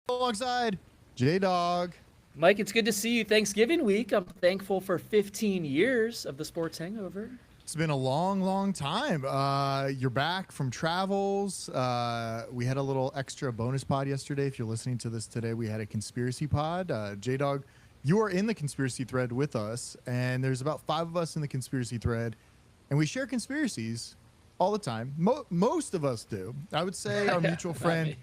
alongside J-Dawg. Mike, it's good to see you Thanksgiving week. I'm thankful for 15 years of the Sports Hangover. It's been a long time. You're back from travels. We had a little extra bonus pod yesterday. If you're listening to this today, we had a conspiracy pod. J-Dawg, you are in the conspiracy thread with us, and there's about 5 of us in the conspiracy thread, and we share conspiracies all the time. Most of us do. I would say our mutual friend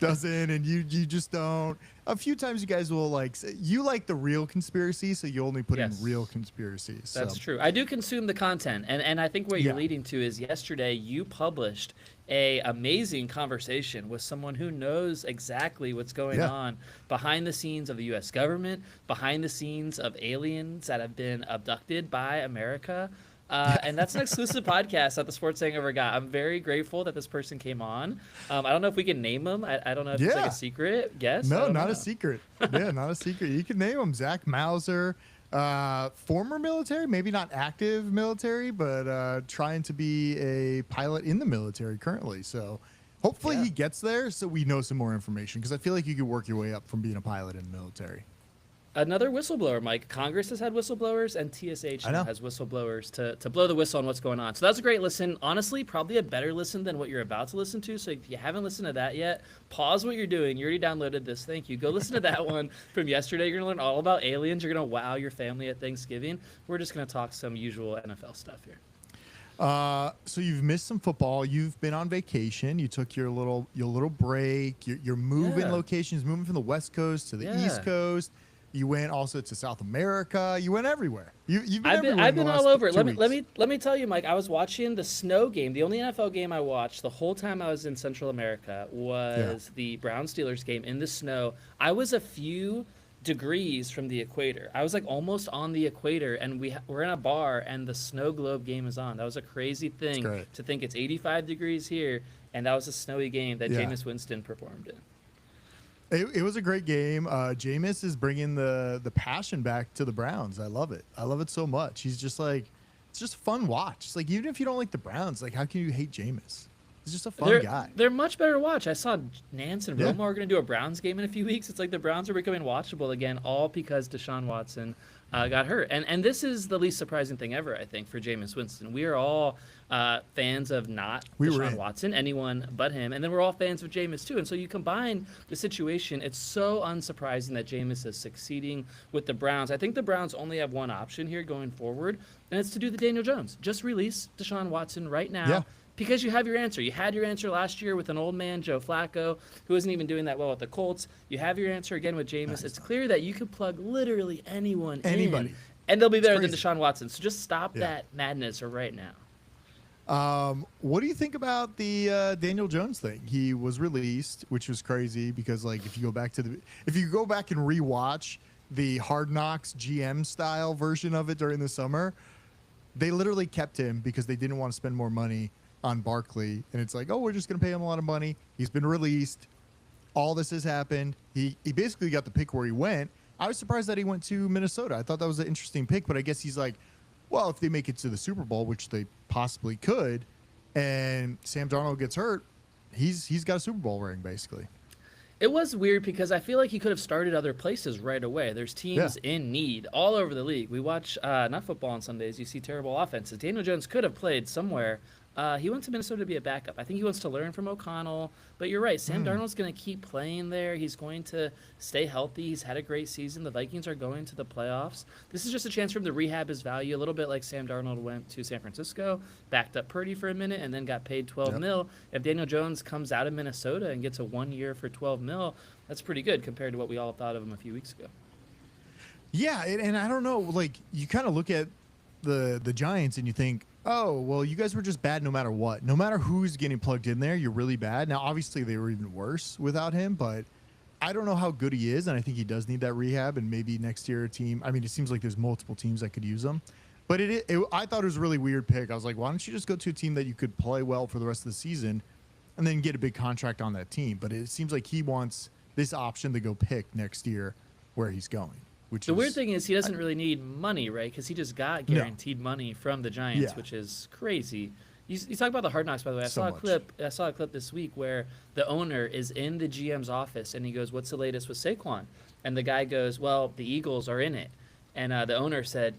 doesn't, and you just don't. A few times you guys will you like the real conspiracy, so you only put in real conspiracies. That's true. I do consume the content, and I think what you're leading to is yesterday you published a amazing conversation with someone who knows exactly what's going on behind the scenes of the U.S. government, behind the scenes of aliens that have been abducted by America. And that's an exclusive podcast that the Sports Hangover got. I'm very grateful that this person came on. I don't know if we can name him. I don't know if it's like a secret guess. No, not a secret. Yeah, not a secret. You can name him Zach Mauser, former military, maybe not active military, but trying to be a pilot in the military currently. So hopefully he gets there so we know some more information, because I feel like you could work your way up from being a pilot in the military. Another whistleblower, Mike. Congress has had whistleblowers, and TSH now has whistleblowers to blow the whistle on what's going on. So that's a great listen. Honestly, probably a better listen than what you're about to listen to. So if you haven't listened to that yet, pause what you're doing. You already downloaded this. Thank you. Go listen to that one from yesterday. You're going to learn all about aliens. You're going to wow your family at Thanksgiving. We're just going to talk some usual NFL stuff here. So you've missed some football. You've been on vacation. You took your little break. You're moving locations, moving from the West Coast to the East Coast. You went also to South America. You went everywhere. I've been all over. Let me tell you, Mike. I was watching the snow game. The only NFL game I watched the whole time I was in Central America was the Browns-Steelers game in the snow. I was a few degrees from the equator. I was like almost on the equator, and we're in a bar, and the snow globe game is on. That was a crazy thing to think it's 85 degrees here, and that was a snowy game that Jameis Winston performed in. It was a great game. Jameis is bringing the passion back to the Browns. I love it. I love it so much. He's just it's just a fun watch. It's like, even if you don't like the Browns, how can you hate Jameis? He's just a fun guy. They're much better to watch. I saw Nance and Romo are going to do a Browns game in a few weeks. It's like the Browns are becoming watchable again, all because Deshaun Watson got hurt. And this is the least surprising thing ever, I think, for Jameis Winston. We are all fans of not Deshaun Watson, anyone but him. And then we're all fans of Jameis, too. And so you combine the situation. It's so unsurprising that Jameis is succeeding with the Browns. I think the Browns only have one option here going forward, and it's to do the Daniel Jones. Just release Deshaun Watson right now. Yeah. Because you have your answer. You had your answer last year with an old man, Joe Flacco, who isn't even doing that well with the Colts. You have your answer again with Jameis. It's clear that you can plug literally anybody in, and they'll be better than Deshaun Watson. So just stop that madness right now. What do you think about the Daniel Jones thing? He was released, which was crazy because, if you go back and rewatch the Hard Knocks GM style version of it during the summer, they literally kept him because they didn't want to spend more money on Barkley, and it's like, oh, we're just going to pay him a lot of money. He's been released. All this has happened. He basically got the pick where he went. I was surprised that he went to Minnesota. I thought that was an interesting pick, but I guess he's like, well, if they make it to the Super Bowl, which they possibly could, and Sam Darnold gets hurt, he's got a Super Bowl ring, basically. It was weird because I feel like he could have started other places right away. There's teams in need all over the league. We watch not football on Sundays. You see terrible offenses. Daniel Jones could have played somewhere. He went to Minnesota to be a backup. I think he wants to learn from O'Connell. But you're right. Sam Darnold's going to keep playing there. He's going to stay healthy. He's had a great season. The Vikings are going to the playoffs. This is just a chance for him to rehab his value, a little bit like Sam Darnold went to San Francisco, backed up Purdy for a minute, and then got paid $12 million. If Daniel Jones comes out of Minnesota and gets a 1 year for $12 million, that's pretty good compared to what we all thought of him a few weeks ago. Yeah, and I don't know. You kind of look at the Giants and you think, oh, well, you guys were just bad no matter what. No matter who's getting plugged in there, you're really bad. Now, obviously, they were even worse without him, but I don't know how good he is, and I think he does need that rehab, and maybe next year a team. I mean, it seems like there's multiple teams that could use him. But I thought it was a really weird pick. I was like, why don't you just go to a team that you could play well for the rest of the season and then get a big contract on that team? But it seems like he wants this option to go pick next year where he's going. The weird thing is he doesn't really need money, right? Because he just got guaranteed money from the Giants, which is crazy. You talk about the Hard Knocks, by the way. I So saw a much. clip. I saw a clip this week where the owner is in the GM's office and he goes, "What's the latest with Saquon?" And the guy goes, "Well, the Eagles are in it." And the owner said,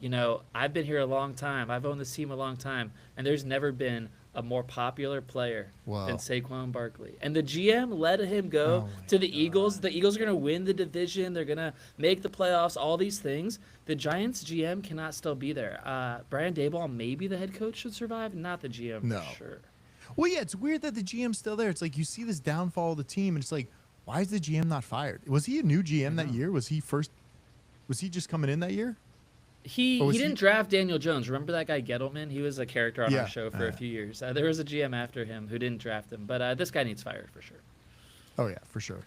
"I've been here a long time. I've owned this team a long time, and there's never been a more popular player Wow. than Saquon Barkley." And the GM let him go Oh my to the Eagles. The Eagles are going to win the division. They're going to make the playoffs, all these things. The Giants GM cannot still be there. Brian Daboll, maybe the head coach should survive, not the GM No. for sure. Well, yeah, it's weird that the GM's still there. It's like you see this downfall of the team, and it's like, why is the GM not fired? Was he a new GM that year? Was he just coming in that year? He didn't draft Daniel Jones. Remember that guy Gettleman? He was a character on Yeah. our show for a few years. There was a GM after him who didn't draft him, but this guy needs fired for sure. Oh yeah, for sure.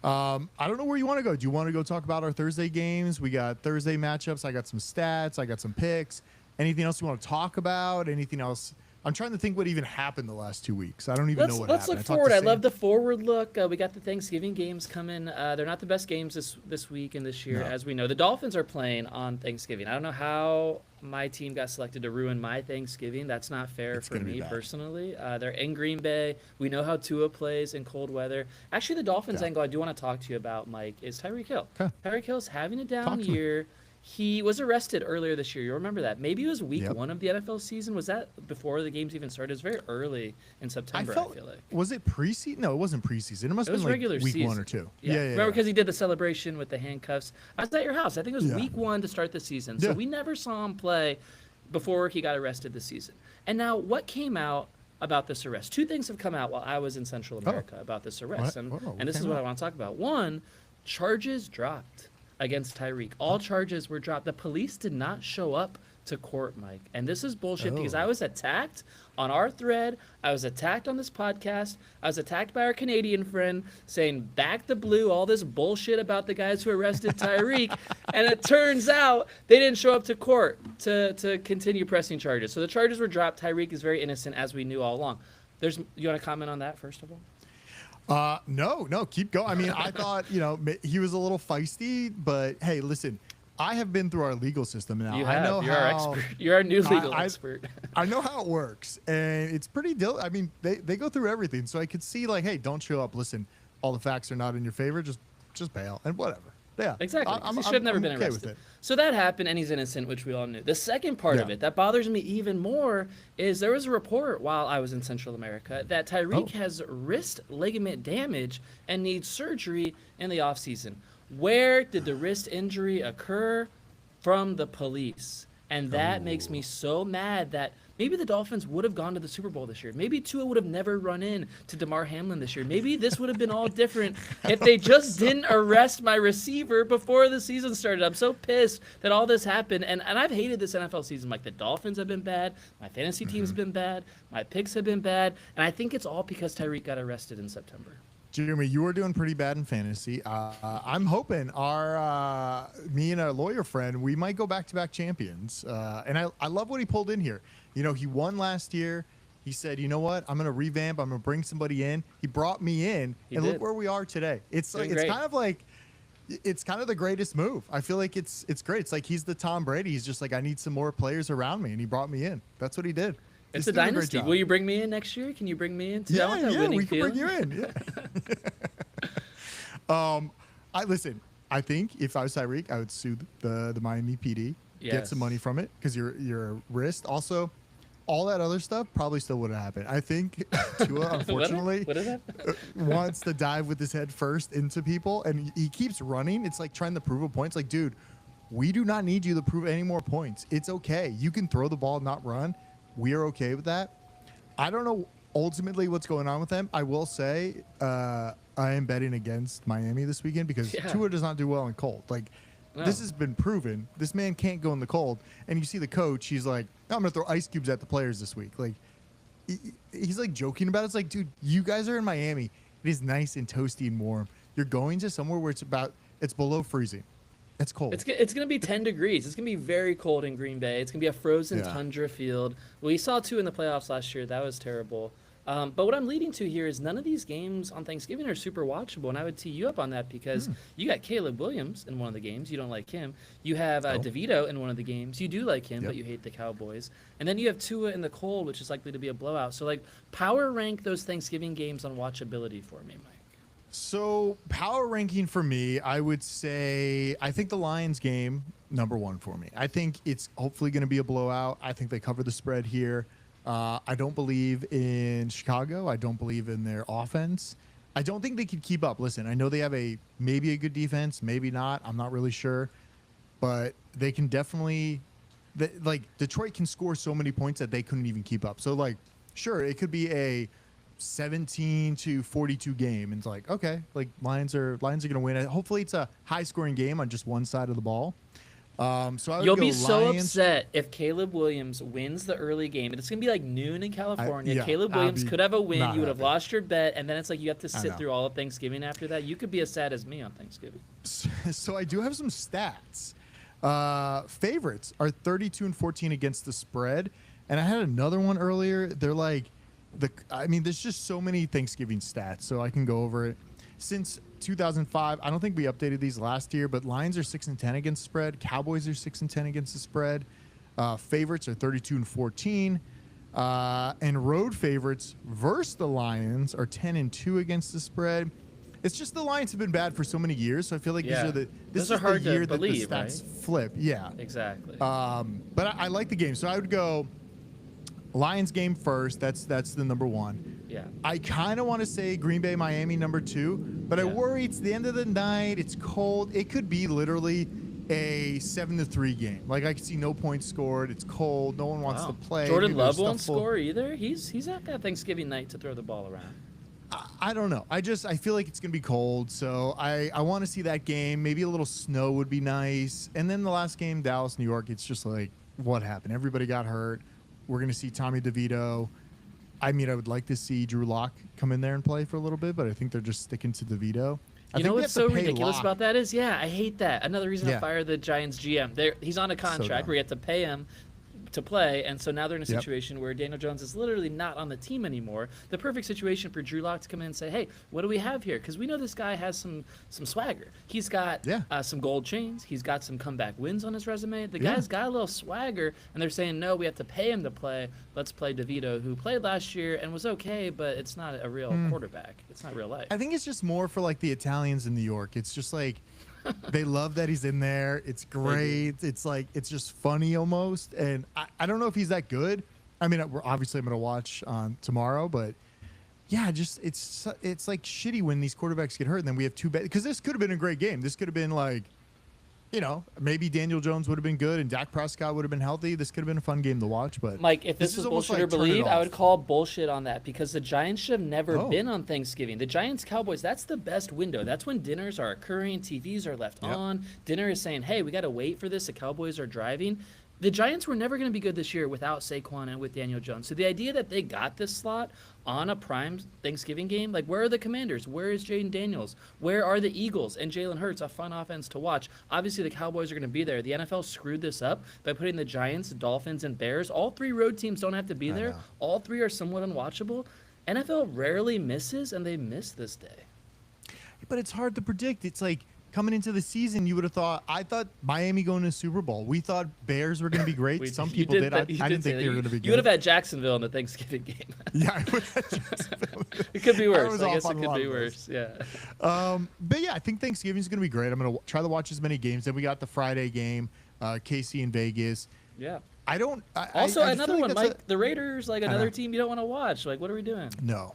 I don't know where you want to go. Do you want to go talk about our Thursday games? We got Thursday matchups. I got some stats. I got some picks. Anything else you want to talk about? Anything else? I'm trying to think what even happened the last 2 weeks. I don't even know what Let's happened. look forward. I love the forward look. We got the Thanksgiving games coming. They're not the best games this week and this year, No. as we know. The Dolphins are playing on Thanksgiving. I don't know how my team got selected to ruin my Thanksgiving. That's not fair It's for gonna be me bad. personally. They're in Green Bay. We know how Tua plays in cold weather. Actually, the Dolphins Yeah. angle I do want to talk to you about, Mike, is Tyreek Hill. Okay. Tyreek Hill's having a down Talk to me. year. He was arrested earlier this year. You remember that? Maybe it was week Yep. 1 of the NFL season. Was that before the games even started? It was very early in September, I feel like. Was it preseason? No, it wasn't preseason. It must It have was been like regular week season. 1 or 2. Yeah, Yeah. remember because he did the celebration with the handcuffs. I was at your house. I think it was Yeah. week 1 to start the season. So Yeah. we never saw him play before he got arrested this season. And now what came out about this arrest? 2 things have come out while I was in Central America about this arrest. What? What And this is came what I out? want to talk about. 1, charges dropped against Tyreek. All charges were dropped. The police did not show up to court, Mike. And this is bullshit because I was attacked on our thread. I was attacked on this podcast. I was attacked by our Canadian friend saying back the blue, all this bullshit about the guys who arrested Tyreek. And it turns out they didn't show up to court to continue pressing charges. So the charges were dropped. Tyreek is very innocent, as we knew all along. You want to comment on that, first of all? No, keep going. I mean, I thought, he was a little feisty, but hey, listen, I have been through our legal system now. You I have. know You're how, our expert. You're our new legal I- expert. I know how it works, and it's pretty I mean, they go through everything, so I could see like, hey, don't show up. Listen, all the facts are not in your favor. Just bail and whatever. Yeah, Exactly. 'Cause he should have never been okay arrested. with it. So that happened, and he's innocent, which we all knew. The second part of Yeah. it that bothers me even more is there was a report while I was in Central America that Tyreek has wrist ligament damage and needs surgery in the offseason. Where did the wrist injury occur? From the police. And that makes me so mad that maybe the Dolphins would have gone to the Super Bowl this year. Maybe Tua would have never run in to DeMar Hamlin this year. Maybe this would have been all different if they just didn't arrest my receiver before the season started. I'm so pissed that all this happened. And I've hated this NFL season. Like, the Dolphins have been bad. My fantasy teams have been bad. My picks have been bad. And I think it's all because Tyreek got arrested in September. Jeremy, you are doing pretty bad in fantasy. I'm hoping me and our lawyer friend, we might go back-to-back champions. And I love what he pulled in here. He won last year. He said, you know what? I'm going to revamp. I'm going to bring somebody in. He brought me in, and did. look where we are today. It's Doing like, it's great. kind of like, it's kind of the greatest move. I feel like it's great. It's like he's the Tom Brady. He's just like, I need some more players around me, and he brought me in. That's what he did. It's He's a doing great dynasty. job. Will you bring me in next year? Can you bring me in? I want that Yeah, winning we can bring feeling. you in. Yeah. Listen. I think if I was Tyreek, I would sue the Miami PD, get Yes. some money from it because your wrist. Also, all that other stuff probably still would have happened. I think Tua, unfortunately, What is that? wants to dive with his head first into people, and he keeps running. It's like trying to prove a point. It's like, dude, we do not need you to prove any more points. It's okay. You can throw the ball, not run. We are okay with that. I don't know ultimately what's going on with them. I will say I am betting against Miami this weekend because Yeah. Tua does not do well in cold. Like, No. this has been proven. This man can't go in the cold. And you see the coach, he's like, I'm going to throw ice cubes at the players this week. Like, he's like joking about it. It's like, dude, you guys are in Miami. It is nice and toasty and warm. You're going to somewhere where it's below freezing. It's cold. It's going to be 10 degrees. It's going to be very cold in Green Bay. It's going to be a frozen Yeah. tundra field. We saw 2 in the playoffs last year. That was terrible. But what I'm leading to here is none of these games on Thanksgiving are super watchable, and I would tee you up on that because you got Caleb Williams in one of the games. You don't like him. You have DeVito in one of the games. You do like him, but you hate the Cowboys. And then you have Tua in the cold, which is likely to be a blowout. So, like, power rank those Thanksgiving games on watchability for me, Mike. So power ranking for me, I would say I think the Lions game, number one for me. I think it's hopefully going to be a blowout. I think they cover the spread here. I don't believe in Chicago. I don't believe in their offense. I don't think they could keep up. Listen, I know they have maybe a good defense, maybe not. I'm not really sure. But they can definitely Detroit can score so many points that they couldn't even keep up. So like, sure, it could be a 17-42 game. And it's like, okay, like Lions are going to win. Hopefully it's a high scoring game on just one side of the ball. So I would You'll go be so Lions. upset if Caleb Williams wins the early game. And it's going to be like noon in California. Yeah, Caleb I'll Williams be could have a win. not You would have happy. lost your bet. And then it's like you have to I sit know. through all of Thanksgiving after that. You could be as sad as me on Thanksgiving. So I do have some stats. Favorites are 32-14 against the spread. And I had another one earlier. They're like, there's just so many Thanksgiving stats, so I can go over it. Since 2005, I don't think we updated these last year, but Lions are 6-10 against the spread. Cowboys are 6-10 against the spread. Favorites are 32-14. And road favorites versus the Lions are 10-2 against the spread. It's just the Lions have been bad for so many years, so I feel like this Those is are hard the year to believe, that the stats right? flip. Yeah. Exactly. But I like the game, so I would go Lions game first. That's the number one. Yeah. I kind of want to say Green Bay, Miami number two, but I worry it's the end of the night. It's cold. It could be literally a 7-3 game. Like I could see no points scored. It's cold. No one wants to play. Jordan Maybe there's Love won't stuff full- score either. He's not got Thanksgiving night to throw the ball around. I don't know. I feel like it's gonna be cold, so I want to see that game. Maybe a little snow would be nice. And then the last game, Dallas, New York. It's just like what happened. Everybody got hurt. We're gonna see Tommy DeVito. I mean, I would like to see Drew Lock come in there and play for a little bit, but I think they're just sticking to DeVito. You know what's so ridiculous about that is, I hate that. Another reason to fire the Giants GM. He's on a contract where you have to pay him to play, and so now they're in a situation where Daniel Jones is literally not on the team anymore. The perfect situation for Drew Lock to come in and say, hey, what do we have here? Because we know this guy has some swagger. He's got some gold chains. He's got some comeback wins on his resume. The guy's got a little swagger, and they're saying, no, we have to pay him to play. Let's play DeVito, who played last year and was okay, but it's not a real quarterback. It's not real life. I think it's just more for like the Italians in New York. It's just like they love that he's in there. It's great. It's like it's just funny almost. And I don't know if he's that good. I mean, obviously I'm going to watch tomorrow, but yeah, just it's like shitty when these quarterbacks get hurt and then we have two bad, because this could have been a great game. This could have been like, you know, maybe Daniel Jones would have been good and Dak Prescott would have been healthy. This could have been a fun game to watch. But Mike, if this was almost bullshit or like turn it believe, I off. would call bullshit on that because the Giants should have never been on Thanksgiving. The Giants Cowboys, that's the best window. That's when dinners are occurring, TVs are left on. Dinner is saying, hey, we got to wait for this. The Cowboys are driving. The Giants were never going to be good this year without Saquon and with Daniel Jones. So the idea that they got this slot on a prime Thanksgiving game, like where are the Commanders? Where is Jaden Daniels? Where are the Eagles and Jalen Hurts? A fun offense to watch. Obviously, the Cowboys are going to be there. The NFL screwed this up by putting the Giants, Dolphins, and Bears. All three road teams don't have to be there. All three are somewhat unwatchable. NFL rarely misses, and they missed this day. But it's hard to predict. It's like coming into the season, you would have thought, I thought Miami going to the Super Bowl. We thought Bears were going to be great. Some people did. I didn't think they were going to be good. You would have had Jacksonville in the Thanksgiving game. Yeah, I would have Jacksonville. It could be worse. I guess off it on a could lot be of worse. Yeah. But yeah, I think Thanksgiving is going to be great. I'm going to try to watch as many games. Then we got the Friday game, KC in Vegas. Yeah. Also, another one, Mike. The Raiders, like another team you don't want to watch. Like, what are we doing? No.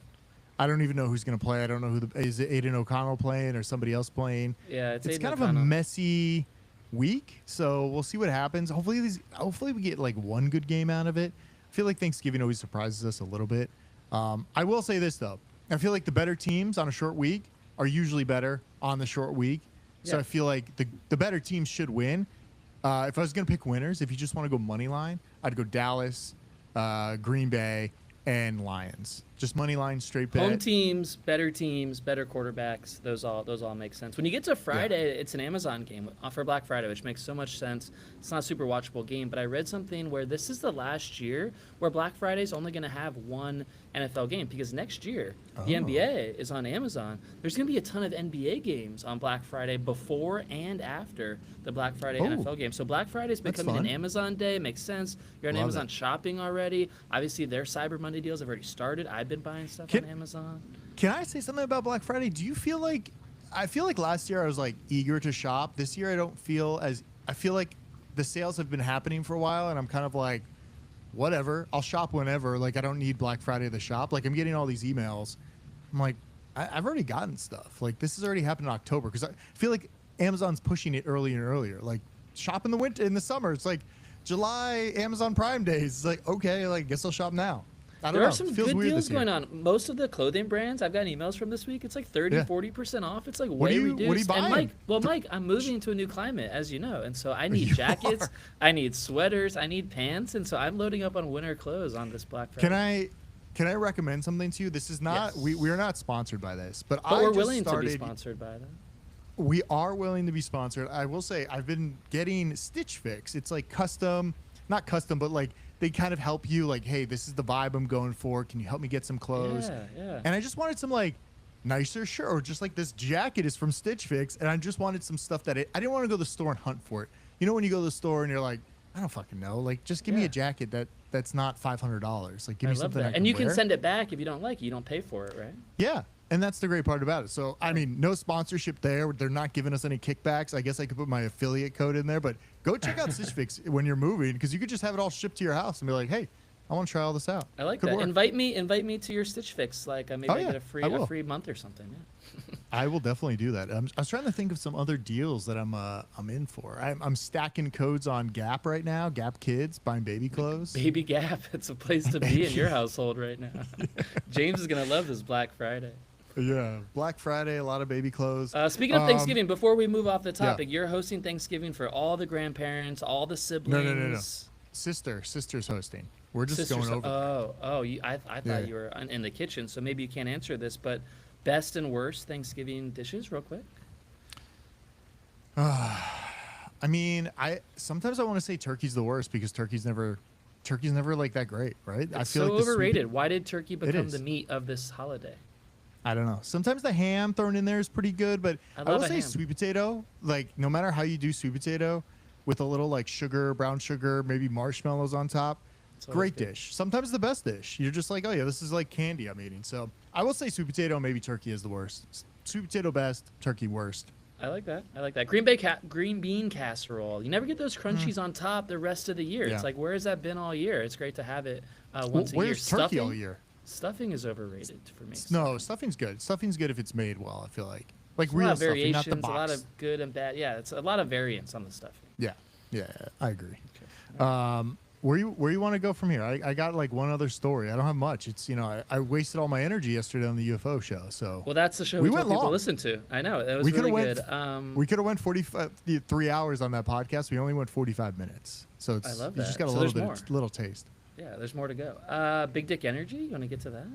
I don't even know who's going to play. I don't know is it Aiden O'Connell playing or somebody else playing? Yeah, it's Aiden kind O'Connell. of a messy week, so we'll see what happens. Hopefully we get like one good game out of it. I feel like Thanksgiving always surprises us a little bit. I will say this though. I feel like the better teams on a short week are usually better on the short week. So I feel like the better teams should win. If I was going to pick winners, if you just want to go money line, I'd go Dallas, Green Bay, and Lions. Just money line, straight bet. Home teams, better quarterbacks. Those all make sense. When you get to Friday, it's an Amazon game for Black Friday, which makes so much sense. It's not a super watchable game, but I read something where this is the last year where Black Friday is only going to have one NFL game, because next year the NBA is on Amazon. There's going to be a ton of NBA games on Black Friday before and after the Black Friday NFL game. So Black Friday is becoming an Amazon day. It makes sense. You're on Amazon shopping already. Obviously, their Cyber Monday deals have already started. I've been buying stuff on Amazon. Can I say something about Black Friday? Do you feel like, I feel like last year I was like eager to shop. This year I don't feel as, I feel like the sales have been happening for a while and I'm kind of like, whatever, I'll shop whenever. Like, I don't need Black Friday to shop. Like, I'm getting all these emails. I'm like, I've already gotten stuff. Like, this has already happened in October, because I feel like Amazon's pushing it earlier and earlier. Like, shop in the winter, in the summer. It's like July Amazon Prime days. It's like, okay, like, guess I'll shop now. I don't know. There are some good deals going on. Most of the clothing brands I've gotten emails from this week, it's like 40% off. It's like way reduced. What are you buying? And Mike, I'm moving to a new climate, as you know, and so I need jackets, I need sweaters, I need pants, and so I'm loading up on winter clothes on this Black Friday. Can I recommend something to you? This is not we are not sponsored by this, but we're willing to be sponsored by that. We are willing to be sponsored. I will say I've been getting Stitch Fix. It's like custom, not custom, but like they kind of help you, like, hey, this is the vibe I'm going for. Can you help me get some clothes? Yeah. And I just wanted some like nicer shirt, or just like this jacket is from Stitch Fix, and I just wanted some stuff that I didn't want to go to the store and hunt for it. You know, when you go to the store and you're like, I don't fucking know, like, just give me a jacket that's not $500. Like, give me something I can and you wear. Can send it back if you don't like it. You don't pay for it, right? Yeah. And that's the great part about it. So, I mean, no sponsorship there. They're not giving us any kickbacks. I guess I could put my affiliate code in there, but go check out Stitch Fix when you're moving, because you could just have it all shipped to your house and be like, hey, I want to try all this out. I like Could that. work. Invite me to your Stitch Fix. Like, maybe I get a free month or something. Yeah. I will definitely do that. I was trying to think of some other deals that I'm in for. I'm stacking codes on Gap right now. Gap Kids, buying baby clothes. Baby Gap. It's a place to be in your household right now. James is gonna love this Black Friday. Yeah, Black Friday, a lot of baby clothes. Speaking of Thanksgiving, before we move off the topic, you're hosting Thanksgiving for all the grandparents, all the siblings. No. Sister's hosting. We're just going over. I thought you were in the kitchen, so maybe you can't answer this, but best and worst Thanksgiving dishes, real quick. I mean, sometimes I want to say turkey's the worst, because turkey's never like that great, right? It's so overrated. Why did turkey become the meat of this holiday? I don't know. Sometimes the ham thrown in there is pretty good, but I will say sweet potato, like, no matter how you do sweet potato, with a little like sugar, brown sugar, maybe marshmallows on top, great dish. Sometimes the best dish. You're just like, oh yeah, this is like candy I'm eating. So I will say sweet potato, maybe turkey is the worst. Sweet potato best, turkey worst. I like that. Green bean casserole. You never get those crunchies on top the rest of the year. Yeah. It's like, where has that been all year? It's great to have it once a year. Where's turkey all year? Stuffing is overrated for me. No, stuffing's good. Stuffing's good if it's made well, I feel like. Like real real a lot of stuffing, variations, not the box. a lot of good and bad. Yeah, it's a lot of variance on the stuffing. Yeah, I agree. Okay. Where you want to go from here? I got like one other story. I don't have much. It's, I wasted all my energy yesterday on the UFO show. So well, that's the show we told people to listen to. I know it was really good. We could have went 3 hours on that podcast. We only went 45 minutes. So I love that. You just got a little taste. Yeah, there's more to go. Big Dick Energy. You want to get to that?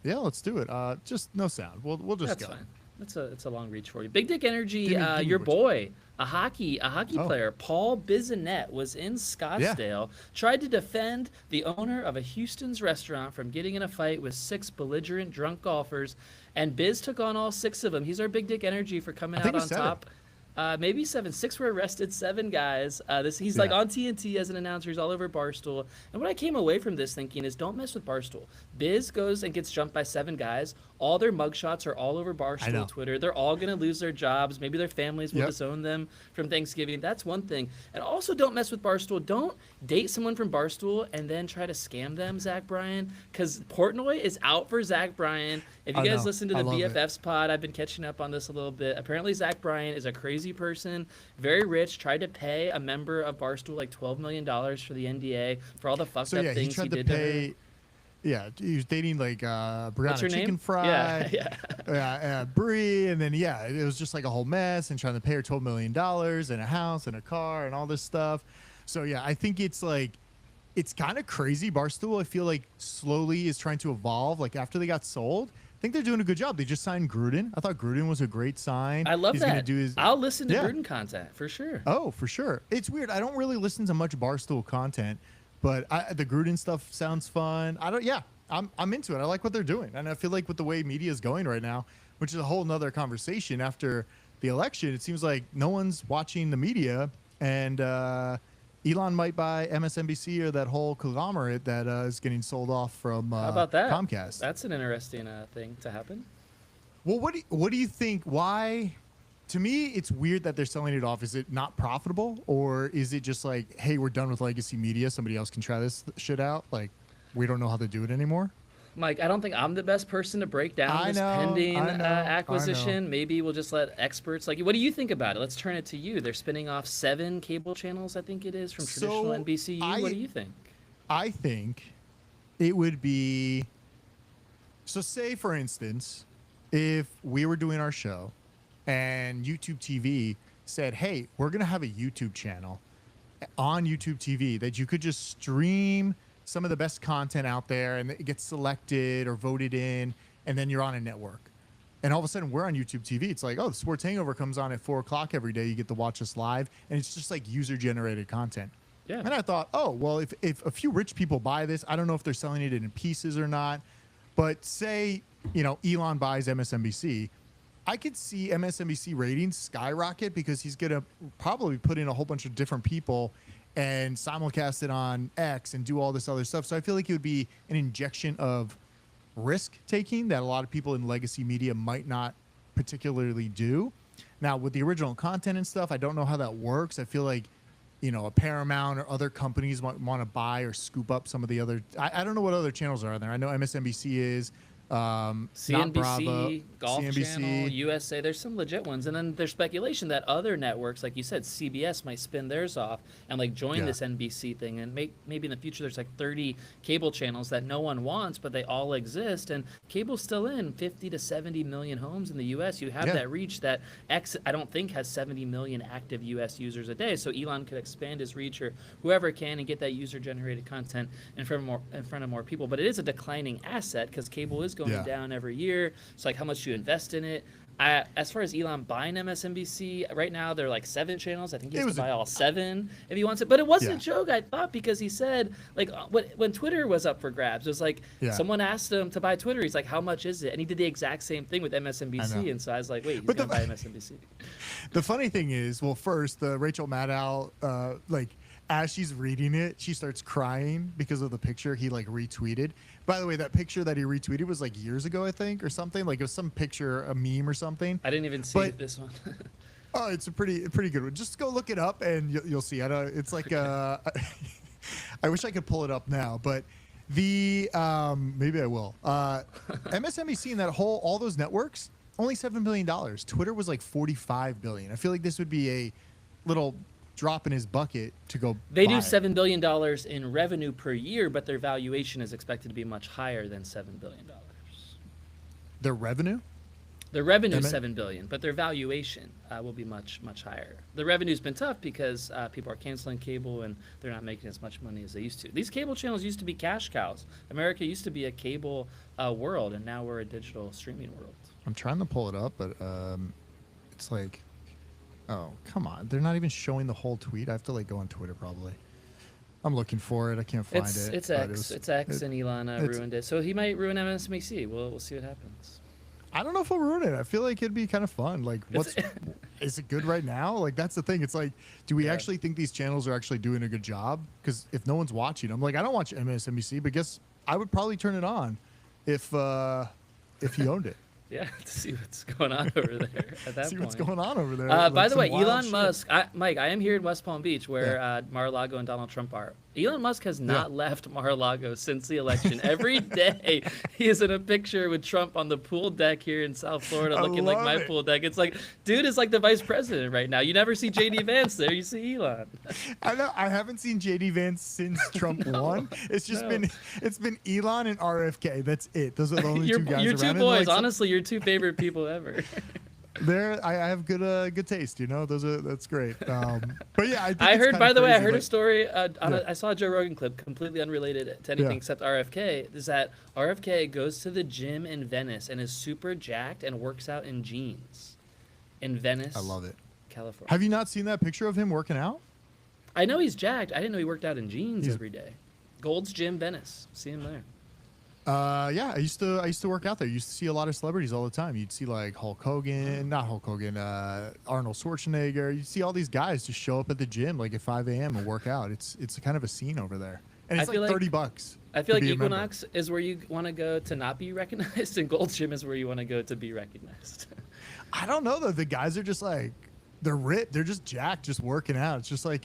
Yeah, let's do it. Just no sound. We'll just That's go. Fine. It's a long reach for you. Big Dick Energy. Your boy, a hockey player, Paul Bissonnette, was in Scottsdale. Tried to defend the owner of a Houston's restaurant from getting in a fight with 6 belligerent drunk golfers, and Biz took on all 6 of them. He's our Big Dick Energy for coming out on top. Maybe 7. 6 were arrested, 7 guys. He's like on TNT as an announcer. He's all over Barstool. And what I came away from this thinking is, don't mess with Barstool. Biz goes and gets jumped by 7 guys. All their mugshots are all over Barstool Twitter. They're all going to lose their jobs. Maybe their families will disown them from Thanksgiving. That's one thing. And also, don't mess with Barstool. Don't date someone from Barstool and then try to scam them, Zach Bryan. Because Portnoy is out for Zach Bryan. If you guys listen to the BFFs pod, I've been catching up on this a little bit. Apparently, Zach Bryan is a crazy person, very rich, tried to pay a member of Barstool like $12 million for the NDA for all the fucked up things he did to her. Yeah, he was dating like Brianna Chicken name? Fry, Yeah. Brie, and then it was just like a whole mess, and trying to pay her $12 million and a house and a car and all this stuff. So I think it's like, it's kind of crazy. Barstool, I feel like slowly is trying to evolve. Like after they got sold, I think they're doing a good job. They just signed Gruden. I thought Gruden was a great sign. I love He's that. Gonna do his, I'll listen to Gruden content for sure. Oh, for sure. It's weird. I don't really listen to much Barstool content, but the Gruden stuff sounds fun. I'm into it. I like what they're doing. And I feel like with the way media is going right now, which is a whole nother conversation after the election, it seems like no one's watching the media, and Elon might buy MSNBC or that whole conglomerate that is getting sold off from How about that? Comcast. That's an interesting thing to happen. Well, what do you think? Why? To me, it's weird that they're selling it off. Is it not profitable, or is it just like, hey, we're done with legacy media. Somebody else can try this shit out. Like, we don't know how to do it anymore. Mike, I don't think I'm the best person to break down this pending acquisition. Maybe we'll just let experts. Like, what do you think about it? Let's turn it to you. They're spinning off 7 cable channels, I think it is, from traditional NBCU. What do you think? I think it would be. So, say for instance, if we were doing our show, and YouTube TV said, "Hey, we're gonna have a YouTube channel on YouTube TV that you could just stream some of the best content out there, and it gets selected or voted in, and then you're on a network." And all of a sudden, we're on YouTube TV. It's like, oh, the Sports Hangover comes on at 4:00 every day. You get to watch us live, and it's just like user-generated content. Yeah. And I thought, oh, well, if a few rich people buy this, I don't know if they're selling it in pieces or not, but say, Elon buys MSNBC. I could see MSNBC ratings skyrocket because he's going to probably put in a whole bunch of different people and simulcast it on X and do all this other stuff. So I feel like it would be an injection of risk taking that a lot of people in legacy media might not particularly do. Now, with the original content and stuff, I don't know how that works. I feel like, a Paramount or other companies want to buy or scoop up some of the other. I don't know what other channels are there. I know MSNBC is. CNBC, Bravo, Golf CNBC. Channel, USA. There's some legit ones, and then there's speculation that other networks, like you said, CBS might spin theirs off and join this NBC thing, and maybe in the future there's 30 cable channels that no one wants, but they all exist, and cable's still in 50 to 70 million homes in the U.S. You have that reach that X, I don't think, has 70 million active U.S. users a day, so Elon could expand his reach, or whoever can, and get that user-generated content in front of more people. But it is a declining asset because cable is going down every year. It's how much you invest in it. As far as Elon buying MSNBC, right now they're 7 channels. I think he has to buy all 7 if he wants it. But it wasn't a joke, I thought, because he said, when Twitter was up for grabs, it was someone asked him to buy Twitter. He's like, how much is it? And he did the exact same thing with MSNBC. And so I was like, wait, he's going to buy MSNBC. The funny thing is, well, first, Rachel Maddow, as she's reading it, she starts crying because of the picture he retweeted. By the way, that picture that he retweeted was years ago, I think, or something. It was some picture, a meme or something. I didn't even see this one. Oh, it's a pretty good one. Just go look it up and you'll see. It's I wish I could pull it up now, but maybe I will. MSNBC and all those networks, only $7 billion. Twitter was $45 billion. I feel like this would be a little drop in his bucket to go. They do $7 billion in revenue per year, but their valuation is expected to be much higher than $7 billion. Their revenue? Their revenue is $7 billion, but their valuation will be much higher. The revenue's been tough because people are canceling cable and they're not making as much money as they used to. These cable channels used to be cash cows. America used to be a cable world, and now we're a digital streaming world. I'm trying to pull it up, but it's oh, come on. They're not even showing the whole tweet. I have to go on Twitter probably. I'm looking for it. I can't find it. It's X. It's X, and Elon ruined it. So he might ruin MSNBC. We'll see what happens. I don't know if he'll ruin it. I feel like it'd be kind of fun. Is it good right now? That's the thing. It's do we actually think these channels are actually doing a good job? Because if no one's watching them, I don't watch MSNBC, but guess I would probably turn it on if he owned it. Yeah, to see what's going on over there at that point. See what's going on over there. By the way, Elon Musk, Mike, I am here in West Palm Beach where Mar-a-Lago and Donald Trump are. Elon Musk has not left Mar-a-Lago since the election. Every day he is in a picture with Trump on the pool deck here in South Florida, looking like my pool deck. It's dude is the vice president right now. You never see J.D. Vance there. You see Elon. I know. I haven't seen J.D. Vance since Trump won. It's just been Elon and RFK. That's it. Those are the only two guys Your around. two boys. Honestly, your two favorite people ever. I have good taste. That's great. But yeah, I think I it's heard. kinda By the way, I crazy, heard a like- story. Yeah. I saw a Joe Rogan clip, completely unrelated to anything Yeah. except RFK. Is that RFK goes to the gym in Venice and is super jacked and works out in jeans in Venice. I love it. California. Have you not seen that picture of him working out? I know he's jacked. I didn't know he worked out in jeans He's- every day. Gold's Gym, Venice. See him there. Yeah, I used to work out there. You used to see a lot of celebrities all the time. You'd see like Hulk Hogan, not Hulk Hogan, Arnold Schwarzenegger. You'd see all these guys just show up at the gym like at 5 a.m. and work out. It's kind of a scene over there, and it's I feel like like- $30. I feel to like be a member. Equinox is where you want to go to not be recognized, and Gold's Gym is where you want to go to be recognized. I don't know though. The guys are just like they're ripped. They're just jacked, just working out. It's just like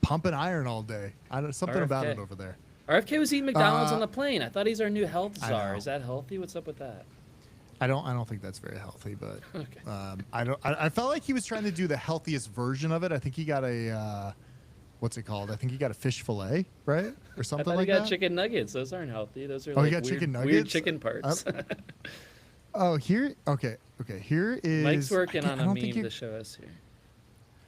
pumping iron all day. Something about RFK. it over there. RFK was eating McDonald's Uh, on the plane. I thought he's our new health I czar. know. Is that healthy? What's up with that? I don't think that's very healthy, but Okay. I felt like he was trying to do the healthiest version of it. I think he got a what's it called? I think he got a fish fillet, right? Or I something thought like he got that. chicken nuggets. Those aren't healthy. Those are Oh, he like got weird, chicken weird nuggets? chicken parts. Oh, here. Okay. Here is. Mike's working I on don't a think meme you- to show us here.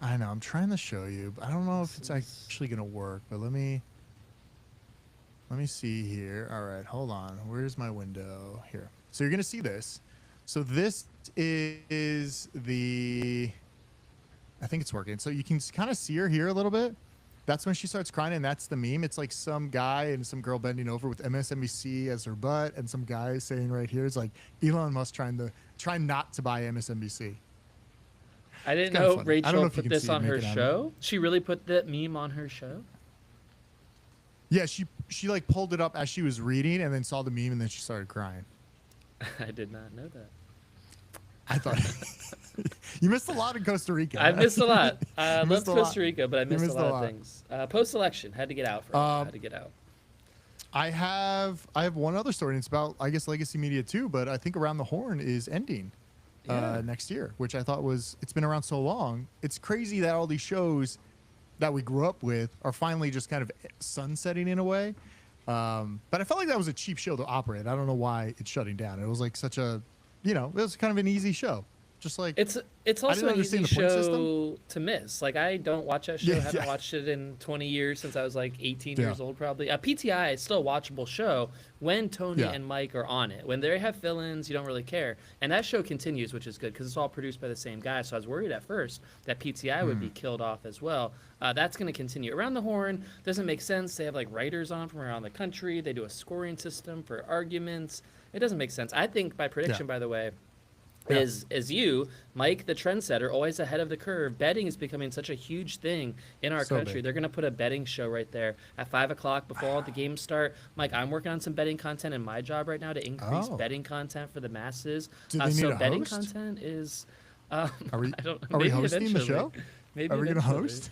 I know. I'm trying to show you, but I don't know if it's actually gonna work. But let me see here. All right, hold on. Where's my window? Here. So you're gonna see this. So this is the. I think it's working. So you can kind of see her here a little bit. That's when she starts crying, and that's the meme. It's like some guy and some girl bending over with MSNBC as her butt, and some guy saying right here, it's like Elon Musk try not to buy MSNBC. I didn't kinda know funny. I don't know Rachel if you put can this see it, on make her it out. show. She really put that meme on her show. Yeah, she like pulled it up as she was reading, and then saw the meme, and then she started crying. I did not know that. I thought you missed a lot in Costa Rica. I missed a lot. I You loved missed a lot. Costa Rica, but I missed a missed a lot lot. of things. Post-election, had to get out for had to get out. I have one other story, and it's about I guess legacy media too, but I think Around the Horn is ending Yeah. next year, which I thought it's been around so long. It's crazy that all these shows that we grew up with are finally just kind of sunsetting in a way. But I felt like that was a cheap show to operate. I don't know why it's shutting down. It was like such a, it was kind of an easy show. Just like It's I also didn't an easy understand the point show to miss. Like I don't watch that show. Yeah, Haven't yeah. watched it in 20 years since I was like 18 Yeah. years old probably. PTI is still a watchable show when Tony Yeah. and Mike are on it. When they have fill-ins, you don't really care. And that show continues, which is good because it's all produced by the same guy. So I was worried at first that PTI would be killed off as well. That's going to continue. Around the Horn doesn't make sense. They have like writers on from around the country. They do a scoring system for arguments. It doesn't make sense. I think by prediction, by the way, Yeah. is you, Mike, the trendsetter, always ahead of the curve. Betting is becoming such a huge thing in our So country. big. They're going to put a betting show right there at 5 o'clock before all the games start. Mike, I'm working on some betting content in my job right now to increase Oh. betting content for the masses. Do they need So a betting host? content is. Are we I don't, are we maybe hosting the eventually. show? Maybe Are we gonna eventually. host?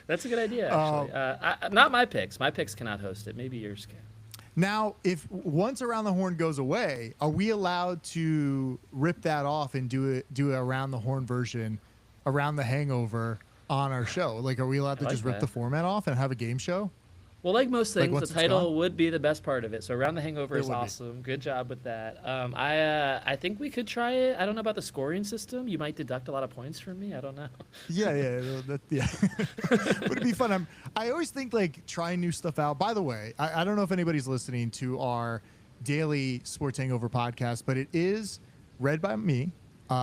That's a good idea, actually. Not my picks. My picks cannot host it. Maybe yours can. Now, if once Around the Horn goes away, are we allowed to rip that off and do an Around the Horn version, Around the Hangover, on our show? Like, are we allowed to like just rip that. the format off and have a game show? Well, like most Like, things, once the it's title gone? would be the best part of it. So Around the Hangover It is would be. awesome. Good job with that. I think we could try it. I don't know about the scoring system. You might deduct a lot of points from me. I don't know. Yeah. Would it be fun? I always think like trying new stuff out. By the way, I don't know if anybody's listening to our daily Sports Hangover podcast, but it is read by me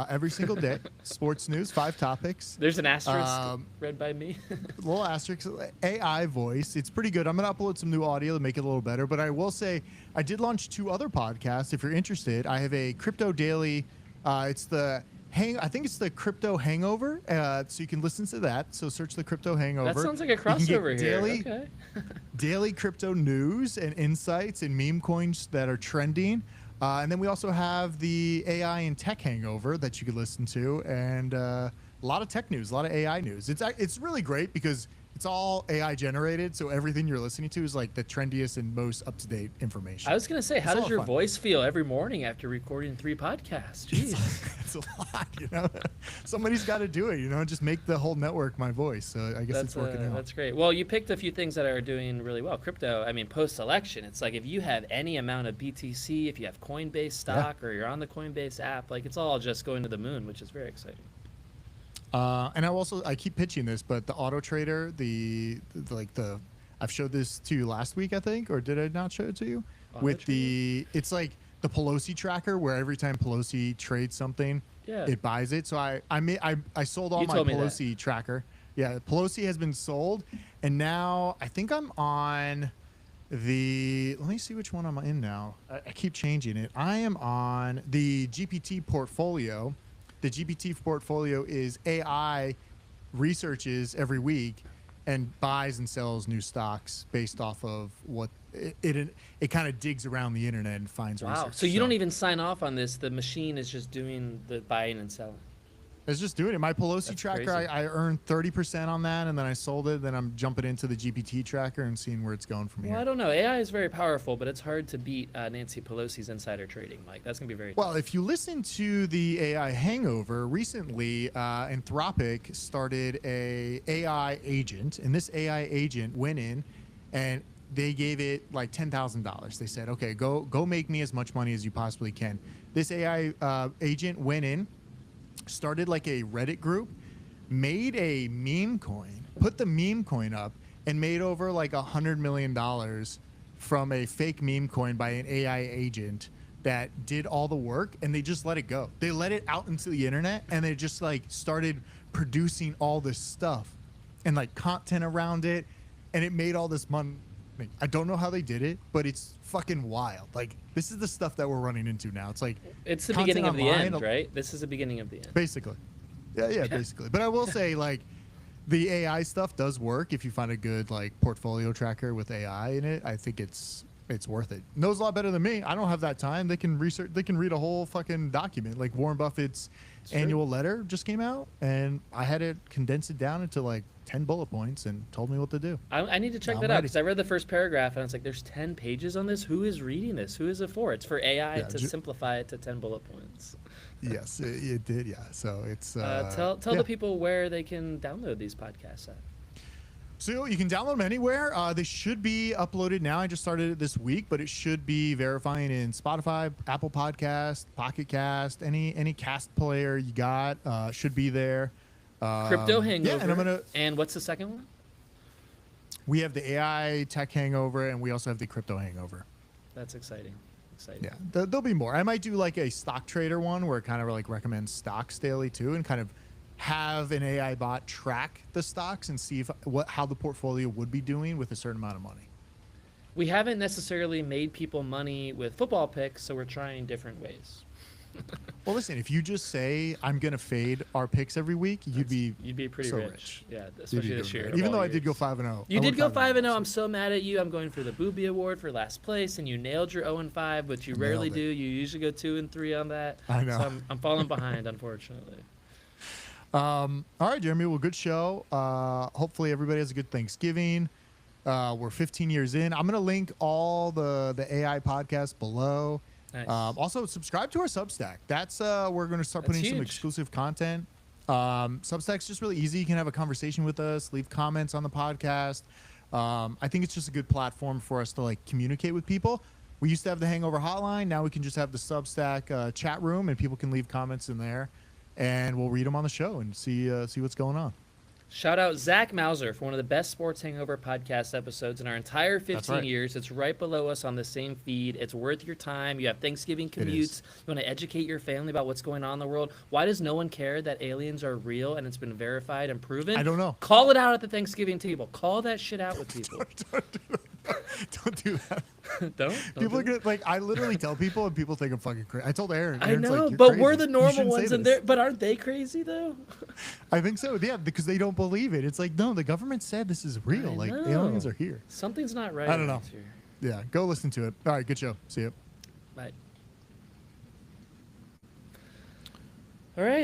every single day. Sports news, 5 topics. There's an asterisk Um, read by me. Little asterisk, AI voice. It's pretty good. I'm going to upload some new audio to make it a little better. But I will say, I did launch 2 other podcasts. If you're interested, I have a crypto daily. I think it's the Crypto Hangover. So you can listen to that. So search the Crypto Hangover. That sounds like a You can get crossover here. daily- Okay. Daily crypto news and insights and meme coins that are trending. And then we also have the AI and tech hangover that you could listen to, and a lot of tech news, a lot of AI news. It's really great because it's all AI generated, so everything you're listening to is like the trendiest and most up to date information. I was gonna say, how It's a does lot your of fun. voice feel every morning after recording 3 podcasts? Jeez. It's a lot, you know. Somebody's got to do it, you know. Just make the whole network my voice. So I guess it's working out. That's great. Well, you picked a few things that are doing really well. Crypto, I mean, post-election, it's like if you have any amount of BTC, if you have Coinbase stock, or you're on the Coinbase app, like it's all just going to the moon, which is very exciting. And I keep pitching this, but the auto trader, I've showed this to you last week, I think, or did I not show it to you? It's like the Pelosi tracker, where every time Pelosi trades something, it buys it. So I sold all my Pelosi tracker. Yeah, Pelosi has been sold, and now I think I'm on let me see which one I'm in now. I keep changing it. I am on the GPT portfolio. The GPT portfolio is AI researches every week and buys and sells new stocks based off of what it kind of digs around the internet and finds research. Wow. So you don't even sign off on this. The machine is just doing the buying and selling. It's just doing it. My Pelosi tracker, I earned 30% on that, and then I sold it. Then I'm jumping into the GPT tracker and seeing where it's going from here. Well, I don't know. AI is very powerful, but it's hard to beat Nancy Pelosi's insider trading. Like, that's going to be very Well, if you listen to the AI Hangover, recently Anthropic started a AI agent, and this AI agent went in and they gave it like $10,000. They said, okay, go make me as much money as you possibly can. This AI agent went in, started like a Reddit group, made a meme coin, put the meme coin up, and made over like $100 million from a fake meme coin by an AI agent that did all the work, and they just let it go. They let it out into the internet, and they just like started producing all this stuff and like content around it, and it made all this money. I don't know how they did it, but it's fucking wild. Like, this is the stuff that we're running into now. It's like it's the beginning of the end, right? This is the beginning of the end. Basically. Yeah, basically. But I will say, like, the AI stuff does work if you find a good like portfolio tracker with AI in it. I think it's worth it. Knows a lot better than me. I don't have that time. They can research. They can read a whole fucking document. Like Warren Buffett's annual letter just came out, and I had to condense it down into like 10 bullet points and told me what to do. I need to check that out because I read the first paragraph and I was like, there's 10 pages on this? Who is reading this? Who is it for? It's for AI to simplify it to 10 bullet points. Yes, it did, yeah. So it's... tell the people where they can download these podcasts at. So you can download them anywhere. They should be uploaded now. I just started it this week, but it should be verifying in Spotify, Apple Podcast, Pocket Cast, any cast player you got should be there. Crypto Hangover. Yeah, and what's the second one? We have the AI Tech Hangover, and we also have the Crypto Hangover. That's exciting. Yeah, there'll be more. I might do like a stock trader one where it kind of like recommends stocks daily too, and kind of have an AI bot track the stocks and see how the portfolio would be doing with a certain amount of money. We haven't necessarily made people money with football picks, so we're trying different ways. Well, listen, if you just say I'm gonna fade our picks every week, you'd be pretty so rich. Yeah, especially this year. Even though I did go 5-0. You did go 5-0. I'm so mad at you. I'm going for the Booby Award for last place, and you nailed your 0-5, which you rarely do. You usually go 2-3 on that. I know. So I'm falling behind, unfortunately. All right, Jeremy. Well, good show. Hopefully everybody has a good Thanksgiving. We're 15 years in. I'm gonna link all the AI podcasts below. Nice. Also, subscribe to our Substack. That's we're going to start putting some exclusive content. Substack's just really easy. You can have a conversation with us, leave comments on the podcast. I think it's just a good platform for us to like communicate with people. We used to have the Hangover Hotline. Now we can just have the Substack chat room, and people can leave comments in there, and we'll read them on the show and see what's going on. Shout out Zach Mauser for one of the best Sports Hangover podcast episodes in our entire 15 years. It's right below us on the same feed. It's worth your time. You have Thanksgiving commutes. You want to educate your family about what's going on in the world. Why does no one care that aliens are real and it's been verified and proven? I don't know. Call it out at the Thanksgiving table. Call that shit out with people. Don't do that. Don't people are gonna, like, I literally tell people and people think I'm fucking crazy. I told Aaron. I know, like, but crazy. we're the normal ones, but aren't they crazy though? I think so. Yeah, because they don't believe it. It's like, no, the government said this is real. Like, aliens are here. Something's not right. I don't know. Yeah, go listen to it. All right, good show. See you. Bye. All right.